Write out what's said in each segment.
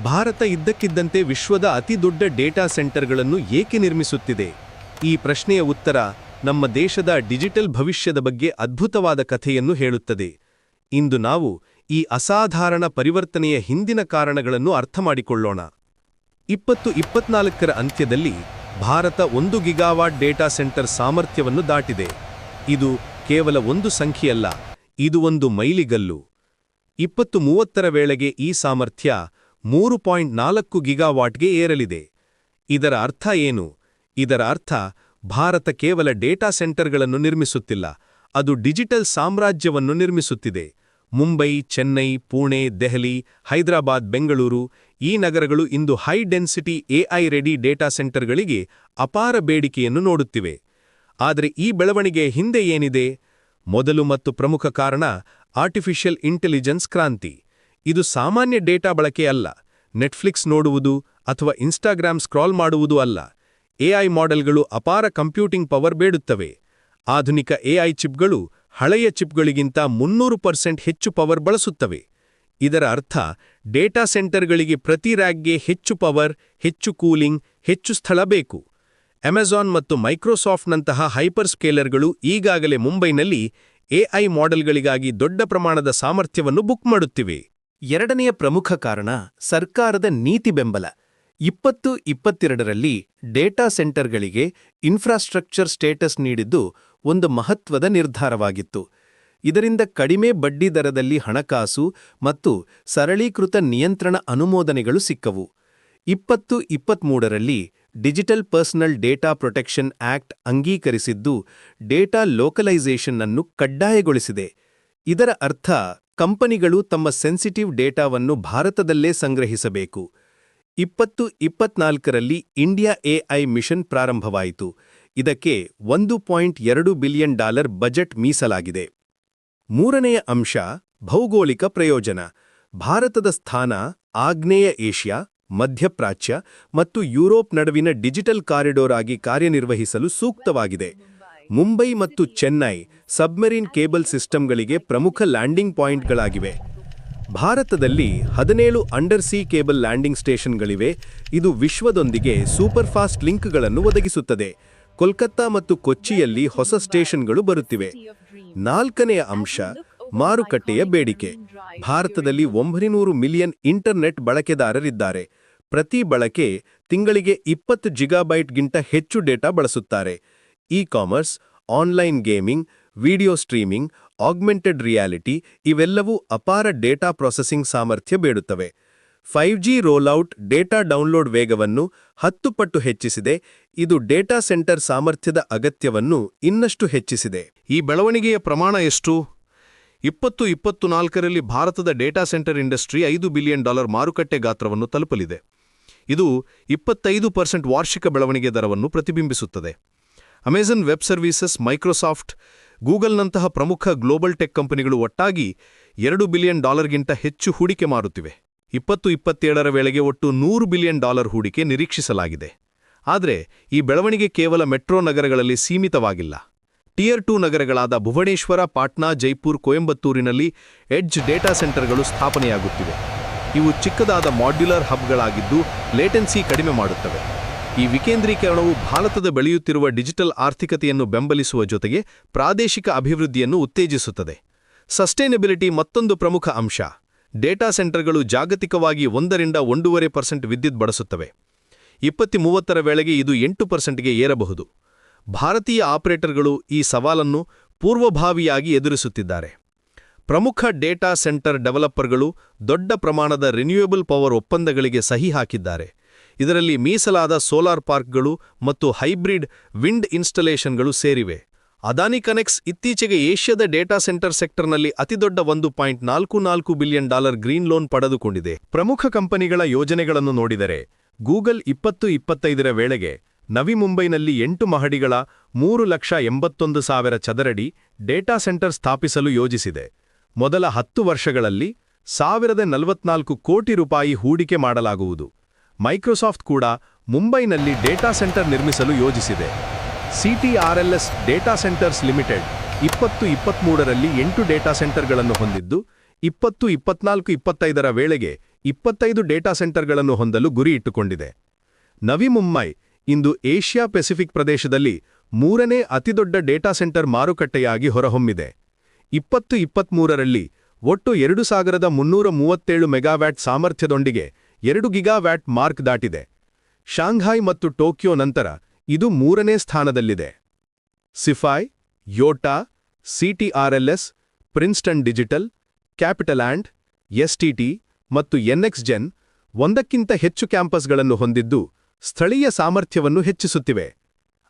ಭಾರತ ಇದ್ದಕ್ಕಿದ್ದಂತೆ ವಿಶ್ವದ ಅತಿದೊಡ್ಡ ಡೇಟಾ ಸೆಂಟರ್ಗಳನ್ನು ಏಕೆ ನಿರ್ಮಿಸುತ್ತಿದೆ? ಈ ಪ್ರಶ್ನೆಯ ಉತ್ತರ ನಮ್ಮ ದೇಶದ ಡಿಜಿಟಲ್ ಭವಿಷ್ಯದ ಬಗ್ಗೆ ಅದ್ಭುತವಾದ ಕಥೆಯನ್ನು ಹೇಳುತ್ತದೆ. ಇಂದು ನಾವು ಈ ಅಸಾಧಾರಣ ಪರಿವರ್ತನೆಯ ಹಿಂದಿನ ಕಾರಣಗಳನ್ನು ಅರ್ಥಮಾಡಿಕೊಳ್ಳೋಣ. 2024ರ ಅಂತ್ಯದಲ್ಲಿ ಭಾರತ 1 ಗಿಗಾವಾಟ್ ಡೇಟಾ ಸೆಂಟರ್ ಸಾಮರ್ಥ್ಯವನ್ನು ದಾಟಿದೆ. ಇದು ಕೇವಲ ಒಂದು ಸಂಖ್ಯೆಯಲ್ಲ, ಇದು ಒಂದು ಮೈಲಿಗಲ್ಲು. 2030ರ ವೇಳೆಗೆ ಈ ಸಾಮರ್ಥ್ಯ 3.4 ಗಿಗಾವಾಟ್ಗೆ ಏರಲಿದೆ. ಇದರ ಅರ್ಥ ಏನು? ಇದರ ಅರ್ಥ ಭಾರತ ಕೇವಲ ಡೇಟಾ ಸೆಂಟರ್ಗಳನ್ನು ನಿರ್ಮಿಸುತ್ತಿಲ್ಲ, ಅದು ಡಿಜಿಟಲ್ ಸಾಮ್ರಾಜ್ಯವನ್ನು ನಿರ್ಮಿಸುತ್ತಿದೆ. ಮುಂಬೈ, ಚೆನ್ನೈ, ಪುಣೆ, ದೆಹಲಿ, ಹೈದರಾಬಾದ್, ಬೆಂಗಳೂರು ಈ ನಗರಗಳು ಇಂದು high density AI ready data ಸೆಂಟರ್ಗಳಿಗೆ ಅಪಾರ ಬೇಡಿಕೆಯನ್ನು ನೋಡುತ್ತಿವೆ. ಆದರೆ ಈ ಬೆಳವಣಿಗೆ ಹಿಂದೆ ಏನಿದೆ? ಮೊದಲು ಮತ್ತು ಪ್ರಮುಖ ಕಾರಣ ಆರ್ಟಿಫಿಷಿಯಲ್ ಇಂಟೆಲಿಜೆನ್ಸ್ ಕ್ರಾಂತಿ. ಇದು ಸಾಮಾನ್ಯ ಡೇಟಾ ಬಳಕೆ ಅಲ್ಲ, ನೆಟ್ಫ್ಲಿಕ್ಸ್ ನೋಡುವುದು ಅಥವಾ ಇನ್ಸ್ಟಾಗ್ರಾಮ್ ಸ್ಕ್ರಾಲ್ ಮಾಡುವುದು ಅಲ್ಲ. ಎಐ ಮಾಡೆಲ್ಗಳು ಅಪಾರ ಕಂಪ್ಯೂಟಿಂಗ್ ಪವರ್ ಬೇಡುತ್ತವೆ. ಆಧುನಿಕ ಎಐ ಚಿಪ್ಗಳು ಹಳೆಯ ಚಿಪ್ಗಳಿಗಿಂತ 300% ಹೆಚ್ಚು ಪವರ್ ಬಳಸುತ್ತವೆ. ಇದರ ಅರ್ಥ ಡೇಟಾ ಸೆಂಟರ್ಗಳಿಗೆ ಪ್ರತಿ ರ್ಯಾಕ್ಗೆ ಹೆಚ್ಚು ಪವರ್, ಹೆಚ್ಚು ಕೂಲಿಂಗ್, ಹೆಚ್ಚು ಸ್ಥಳ ಬೇಕು. ಅಮೆಜಾನ್ ಮತ್ತು ಮೈಕ್ರೋಸಾಫ್ಟ್ನಂತಹ ಹೈಪರ್ ಸ್ಕೇಲರ್ಗಳು ಈಗಾಗಲೇ ಮುಂಬೈನಲ್ಲಿ ಎಐ ಮಾಡೆಲ್ಗಳಿಗಾಗಿ ದೊಡ್ಡ ಪ್ರಮಾಣದ ಸಾಮರ್ಥ್ಯವನ್ನು ಬುಕ್ ಮಾಡುತ್ತಿವೆ. ಎರಡನೆಯ ಪ್ರಮುಖ ಕಾರಣ ಸರ್ಕಾರದ ನೀತಿ ಬೆಂಬಲ. 2022ರಲ್ಲಿ ಡೇಟಾ ಸೆಂಟರ್ಗಳಿಗೆ ಇನ್ಫ್ರಾಸ್ಟ್ರಕ್ಚರ್ ಸ್ಟೇಟಸ್ ನೀಡಿದ್ದು ಒಂದು ಮಹತ್ವದ ನಿರ್ಧಾರವಾಗಿತ್ತು. ಇದರಿಂದ ಕಡಿಮೆ ಬಡ್ಡಿ ದರದಲ್ಲಿ ಹಣಕಾಸು ಮತ್ತು ಸರಳೀಕೃತ ನಿಯಂತ್ರಣ ಅನುಮೋದನೆಗಳು ಸಿಕ್ಕವು. 2023ರಲ್ಲಿ digital personal data protection act ಅಂಗೀಕರಿಸಿದ್ದು ಡೇಟಾ ಲೋಕಲೈಸೇಷನ್ ಅನ್ನು ಕಡ್ಡಾಯಗೊಳಿಸಿದೆ. ಇದರ ಅರ್ಥ ಕಂಪನಿಗಳು ತಮ್ಮ ಸೆನ್ಸಿಟಿವ್ ಡೇಟಾವನ್ನು ಭಾರತದಲ್ಲೇ ಸಂಗ್ರಹಿಸಬೇಕು. 2024ರಲ್ಲಿ ಇಂಡಿಯಾ ಎಐ ಮಿಷನ್ ಪ್ರಾರಂಭವಾಯಿತು. ಇದಕ್ಕೆ $1.2 ಬಿಲಿಯನ್ ಬಜೆಟ್ ಮೀಸಲಾಗಿದೆ. ಮೂರನೆಯ ಅಂಶ ಭೌಗೋಳಿಕ ಪ್ರಯೋಜನ. ಭಾರತದ ಸ್ಥಾನ ಆಗ್ನೇಯ ಏಷ್ಯಾ, ಮಧ್ಯಪ್ರಾಚ್ಯ ಮತ್ತು ಯುರೋಪ್ ನಡುವಿನ ಡಿಜಿಟಲ್ ಕಾರಿಡೋರ್ ಆಗಿ ಕಾರ್ಯನಿರ್ವಹಿಸಲು ಸೂಕ್ತವಾಗಿದೆ. ಮುಂಬೈ ಮತ್ತು ಚೆನ್ನೈ ಸಬ್ಮೆರಿನ್ ಕೇಬಲ್ ಸಿಸ್ಟಮ್ಗಳಿಗೆ ಪ್ರಮುಖ ಲ್ಯಾಂಡಿಂಗ್ ಪಾಯಿಂಟ್ಗಳಾಗಿವೆ. ಭಾರತದಲ್ಲಿ 17 ಅಂಡರ್ ಸೀ ಕೇಬಲ್ ಲ್ಯಾಂಡಿಂಗ್ ಸ್ಟೇಷನ್ಗಳಿವೆ. ಇದು ವಿಶ್ವದೊಂದಿಗೆ ಸೂಪರ್ಫಾಸ್ಟ್ ಲಿಂಕ್ಗಳನ್ನು ಒದಗಿಸುತ್ತದೆ. ಕೋಲ್ಕತ್ತಾ ಮತ್ತು ಕೊಚ್ಚಿಯಲ್ಲಿ ಹೊಸ ಸ್ಟೇಷನ್ಗಳು ಬರುತ್ತಿವೆ. ನಾಲ್ಕನೆಯ ಅಂಶ ಮಾರುಕಟ್ಟೆಯ ಬೇಡಿಕೆ. ಭಾರತದಲ್ಲಿ 900 ಮಿಲಿಯನ್ ಇಂಟರ್ನೆಟ್ ಬಳಕೆದಾರರಿದ್ದಾರೆ. ಪ್ರತಿ ಬಳಕೆ ತಿಂಗಳಿಗೆ 20 ಗಿಗಾಬೈಟ್ಗಿಂತ ಹೆಚ್ಚು ಡೇಟಾ ಬಳಸುತ್ತಾರೆ. E-commerce, online gaming, video streaming, augmented reality ಇವೆಲ್ಲವೂ ಅಪಾರ ಡೇಟಾ ಪ್ರೊಸೆಸಿಂಗ್ ಸಾಮರ್ಥ್ಯ ಬೇಡುತ್ತವೆ. 5G ರೋಲ್ಔಟ್ ಡೇಟಾ ಡೌನ್ಲೋಡ್ ವೇಗವನ್ನು 10 ಪಟ್ಟು ಹೆಚ್ಚಿಸಿದೆ. ಇದು ಡೇಟಾ ಸೆಂಟರ್ ಸಾಮರ್ಥ್ಯದ ಅಗತ್ಯವನ್ನು ಇನ್ನಷ್ಟು ಹೆಚ್ಚಿಸಿದೆ. ಈ ಬೆಳವಣಿಗೆಯ ಪ್ರಮಾಣ ಎಷ್ಟು? 2024ರಲ್ಲಿ ಭಾರತದ ಡೇಟಾ ಸೆಂಟರ್ ಇಂಡಸ್ಟ್ರಿ $5 ಬಿಲಿಯನ್ ಮಾರುಕಟ್ಟೆ ಗಾತ್ರವನ್ನು ತಲುಪಲಿದೆ. ಇದು 25% ವಾರ್ಷಿಕ ಬೆಳವಣಿಗೆ ದರವನ್ನು ಪ್ರತಿಬಿಂಬಿಸುತ್ತದೆ. ಅಮೆಜಾನ್ ವೆಬ್ ಸರ್ವೀಸಸ್, ಮೈಕ್ರೋಸಾಫ್ಟ್, ಗೂಗಲ್ನಂತಹ ಪ್ರಮುಖ ಗ್ಲೋಬಲ್ ಟೆಕ್ ಕಂಪನಿಗಳು ಒಟ್ಟಾಗಿ $2 ಬಿಲಿಯನ್ ಹೆಚ್ಚು ಹೂಡಿಕೆ ಮಾರುತ್ತಿವೆ. 2027ರ ವೇಳೆಗೆ ಒಟ್ಟು $100 ಬಿಲಿಯನ್ ಹೂಡಿಕೆ ನಿರೀಕ್ಷಿಸಲಾಗಿದೆ. ಆದರೆ ಈ ಬೆಳವಣಿಗೆ ಕೇವಲ ಮೆಟ್ರೋ ನಗರಗಳಲ್ಲಿ ಸೀಮಿತವಾಗಿಲ್ಲ. ಟಿಯರ್ 2 ನಗರಗಳಾದ ಭುವನೇಶ್ವರ, ಪಾಟ್ನಾ, ಜೈಪುರ್, ಕೊಯಂಬತ್ತೂರಿನಲ್ಲಿ ಎಡ್ಜ್ ಡೇಟಾ ಸೆಂಟರ್ಗಳು ಸ್ಥಾಪನೆಯಾಗುತ್ತಿವೆ. ಇವು ಚಿಕ್ಕದಾದ ಮಾಡ್ಯುಲರ್ ಹಬ್ಗಳಾಗಿದ್ದು ಲೇಟೆನ್ಸಿ ಕಡಿಮೆ ಮಾಡುತ್ತವೆ. ಈ ವಿಕೇಂದ್ರೀಕರಣವು ಭಾರತದ ಬೆಳೆಯುತ್ತಿರುವ ಡಿಜಿಟಲ್ ಆರ್ಥಿಕತೆಯನ್ನು ಬೆಂಬಲಿಸುವ ಜೊತೆಗೆ ಪ್ರಾದೇಶಿಕ ಅಭಿವೃದ್ಧಿಯನ್ನು ಉತ್ತೇಜಿಸುತ್ತದೆ. ಸಸ್ಟೈನಬಿಲಿಟಿ ಮತ್ತೊಂದು ಪ್ರಮುಖ ಅಂಶ. ಡೇಟಾ ಸೆಂಟರ್ಗಳು ಜಾಗತಿಕವಾಗಿ 1-1.5% ವಿದ್ಯುತ್ ಬಳಸುತ್ತವೆ. 2030ರ ವೇಳೆಗೆ ಇದು 8%ಗೆ ಏರಬಹುದು. ಭಾರತೀಯ ಆಪರೇಟರ್ಗಳು ಈ ಸವಾಲನ್ನು ಪೂರ್ವಭಾವಿಯಾಗಿ ಎದುರಿಸುತ್ತಿದ್ದಾರೆ. ಪ್ರಮುಖ ಡೇಟಾ ಸೆಂಟರ್ ಡೆವಲಪರ್ಗಳು ದೊಡ್ಡ ಪ್ರಮಾಣದ ರಿನ್ಯೂಯಬಲ್ ಪವರ್ ಒಪ್ಪಂದಗಳಿಗೆ ಸಹಿ ಹಾಕಿದ್ದಾರೆ. ಇದರಲ್ಲಿ ಮೀಸಲಾದ ಸೋಲಾರ್ ಪಾರ್ಕ್ಗಳು ಮತ್ತು ಹೈಬ್ರಿಡ್ ವಿಂಡ್ ಇನ್ಸ್ಟಾಲೇಷನ್ಗಳು ಸೇರಿವೆ. ಅದಾನಿ ಕನೆಕ್ಸ್ ಇತ್ತೀಚೆಗೆ ಏಷ್ಯಾದ ಡೇಟಾ ಸೆಂಟರ್ ಸೆಕ್ಟರ್ನಲ್ಲಿ ಅತಿದೊಡ್ಡ $1.44 ಬಿಲಿಯನ್ ಗ್ರೀನ್ ಲೋನ್ ಪಡೆದುಕೊಂಡಿದೆ. ಪ್ರಮುಖ ಕಂಪನಿಗಳ ಯೋಜನೆಗಳನ್ನು ನೋಡಿದರೆ ಗೂಗಲ್ 2025ರ ವೇಳೆಗೆ ನವಿ ಮುಂಬೈನಲ್ಲಿ 8 ಮಹಡಿಗಳ 3,81,000 ಚದರಡಿ ಡೇಟಾ ಸೆಂಟರ್ ಸ್ಥಾಪಿಸಲು ಯೋಜಿಸಿದೆ. ಮೊದಲ 10 ವರ್ಷಗಳಲ್ಲಿ $1,044 ಕೋಟಿ ಹೂಡಿಕೆ ಮಾಡಲಾಗುವುದು. ಮೈಕ್ರೋಸಾಫ್ಟ್ ಕೂಡ ಮುಂಬೈನಲ್ಲಿ ಡೇಟಾ ಸೆಂಟರ್ ನಿರ್ಮಿಸಲು ಯೋಜಿಸಿದೆ. ಸಿಟಿಆರ್ಎಲ್ಎಸ್ ಡೇಟಾ ಸೆಂಟರ್ಸ್ ಲಿಮಿಟೆಡ್ 2023ರಲ್ಲಿ 8 ಡೇಟಾ ಸೆಂಟರ್ಗಳನ್ನು ಹೊಂದಿದ್ದು 2024-25ರ ವೇಳೆಗೆ 25 ಡೇಟಾ ಸೆಂಟರ್ಗಳನ್ನು ಹೊಂದಲು ಗುರಿ ಇಟ್ಟುಕೊಂಡಿದೆ. ನವಿ ಮುಂಬೈ ಇಂದು ಏಷ್ಯಾ ಪೆಸಿಫಿಕ್ ಪ್ರದೇಶದಲ್ಲಿ 3ನೇ ಅತಿದೊಡ್ಡ ಡೇಟಾ ಸೆಂಟರ್ ಮಾರುಕಟ್ಟೆಯಾಗಿ ಹೊರಹೊಮ್ಮಿದೆ. 2023ರಲ್ಲಿ ಒಟ್ಟು 2337 ಮೆಗಾವ್ಯಾಟ್ ಸಾಮರ್ಥ್ಯದೊಂದಿಗೆ 2 ಗಿಗಾವ್ಯಾಟ್ ಮಾರ್ಕ್ ದಾಟಿದೆ. ಶಾಂಘೈ ಮತ್ತು ಟೋಕಿಯೋ ನಂತರ ಇದು 3ನೇ ಸ್ಥಾನದಲ್ಲಿದೆ. ಸಿಫೈ, ಯೋಟಾ, ಸಿಟಿಆರ್ಎಲ್ಎಸ್, ಪ್ರಿನ್ಸ್ಟನ್ ಡಿಜಿಟಲ್, ಕ್ಯಾಪಿಟಲ್ಯಾಂಡ್, ಎಸ್ಟಿಟಿ ಮತ್ತು ಎನ್ಎಕ್ಸ್ಜೆನ್ ಒಂದಕ್ಕಿಂತ ಹೆಚ್ಚು ಕ್ಯಾಂಪಸ್ಗಳನ್ನು ಹೊಂದಿದ್ದು ಸ್ಥಳೀಯ ಸಾಮರ್ಥ್ಯವನ್ನು ಹೆಚ್ಚಿಸುತ್ತಿವೆ.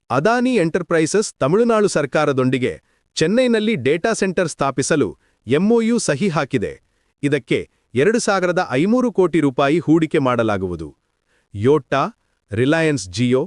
ಅದಾನಿ ಎಂಟರ್ಪ್ರೈಸಸ್ ತಮಿಳುನಾಡು ಸರ್ಕಾರದೊಂದಿಗೆ ಚೆನ್ನೈನಲ್ಲಿ ಡೇಟಾ ಸೆಂಟರ್ ಸ್ಥಾಪಿಸಲು ಎಂಒಯು ಸಹಿ ಹಾಕಿದೆ. ಇದಕ್ಕೆ 2500 ಕೋಟಿ ರೂಪಾಯಿ ಹೂಡಿಕೆ ಮಾಡಲಾಗುವುದು. ಯೋಟಾ, ರಿಲಯನ್ಸ್ ಜಿಯೋ,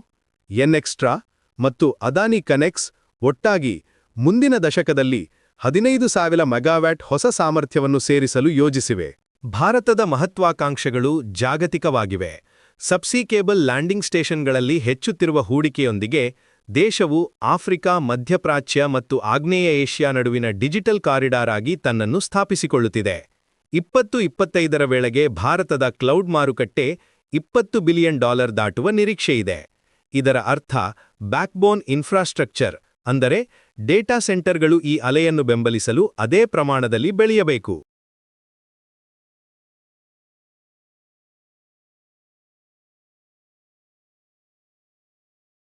ಎನ್ಎಕ್ಸ್ಟ್ರಾ ಮತ್ತು ಅದಾನಿ ಕನೆಕ್ಸ್ ಒಟ್ಟಾಗಿ ಮುಂದಿನ ದಶಕದಲ್ಲಿ 15,000 ಮೆಗಾವ್ಯಾಟ್ ಹೊಸ ಸಾಮರ್ಥ್ಯವನ್ನು ಸೇರಿಸಲು ಯೋಜಿಸಿವೆ. ಭಾರತದ ಮಹತ್ವಾಕಾಂಕ್ಷೆಗಳು ಜಾಗತಿಕವಾಗಿವೆ. ಸಬ್ಸಿ ಕೇಬಲ್ ಲ್ಯಾಂಡಿಂಗ್ ಸ್ಟೇಷನ್ಗಳಲ್ಲಿ ಹೆಚ್ಚುತ್ತಿರುವ ಹೂಡಿಕೆಯೊಂದಿಗೆ ದೇಶವು ಆಫ್ರಿಕಾ, ಮಧ್ಯಪ್ರಾಚ್ಯ ಮತ್ತು ಆಗ್ನೇಯ ಏಷ್ಯಾ ನಡುವಿನ ಡಿಜಿಟಲ್ ಕಾರಿಡಾರ್ ಆಗಿ ತನ್ನನ್ನು ಸ್ಥಾಪಿಸಿಕೊಳ್ಳುತ್ತಿದೆ. 2025ರ ವೇಳೆಗೆ ಭಾರತದ ಕ್ಲೌಡ್ ಮಾರುಕಟ್ಟೆ $20 ಬಿಲಿಯನ್ ದಾಟುವ ನಿರೀಕ್ಷೆಯಿದೆ. ಇದರ ಅರ್ಥ ಬ್ಯಾಕ್ಬೋನ್ ಇನ್ಫ್ರಾಸ್ಟ್ರಕ್ಚರ್ ಅಂದರೆ ಡೇಟಾ ಸೆಂಟರ್ಗಳು ಈ ಅಲೆಯನ್ನು ಬೆಂಬಲಿಸಲು ಅದೇ ಪ್ರಮಾಣದಲ್ಲಿ ಬೆಳೆಯಬೇಕು.